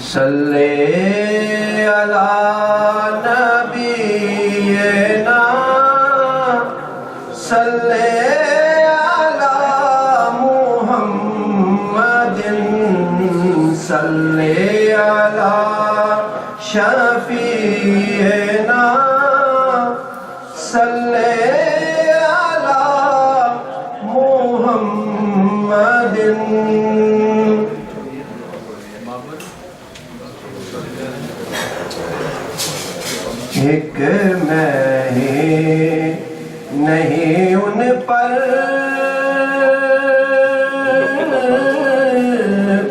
صلی علی نبینا صلی علی محمد صلی علی شفیعنا صلی علی محمد. ایک میں ہی نہیں ان پر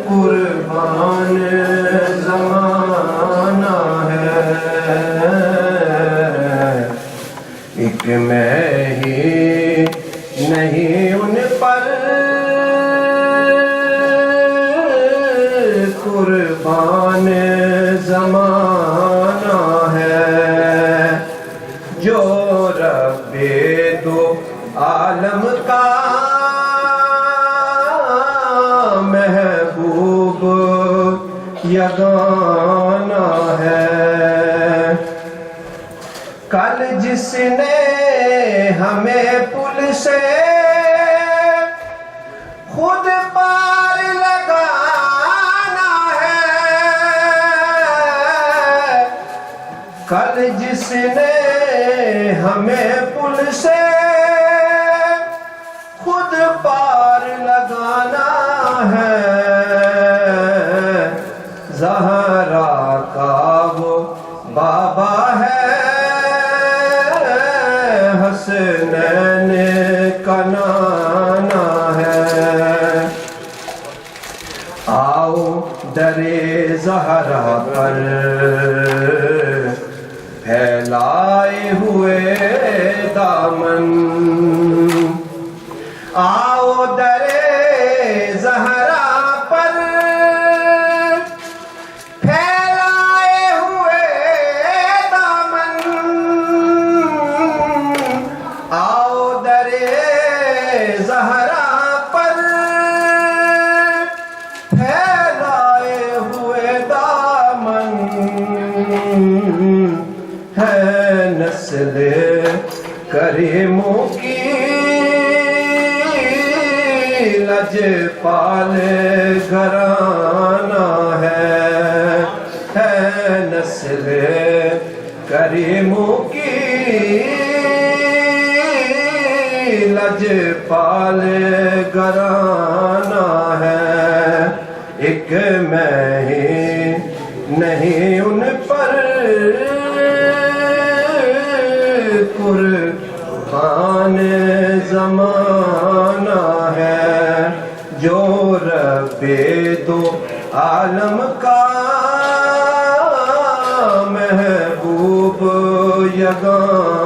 قربان زمانہ ہے. ایک میں ہی نہیں ان پر قربان زمانہ ہے. جو رب دو عالم کا محبوب یگانہ ہے. کل جس نے ہمیں پل سے خود پار لگانا ہے. کل جس نے ہمیں پل سے خود پار لگانا ہے. زہرا کا وہ بابا ہے حسنین کا نانا ہے. آؤ در زہرا پر پھیلائے ہوئے دامن. آؤ در زہرا پر پھیلائے ہوئے دامن. آؤ در زہرا پر پھیلائے ہوئے دامن. ہے نسل کریموں کی لجپال گھرانہ ہے. ہے نسل کریموں کی لجپال گھرانہ ہے. ایک میں ہی نہیں ان پر قربان زمانہ ہے. جو رب دو عالم کا محبوب یگانہ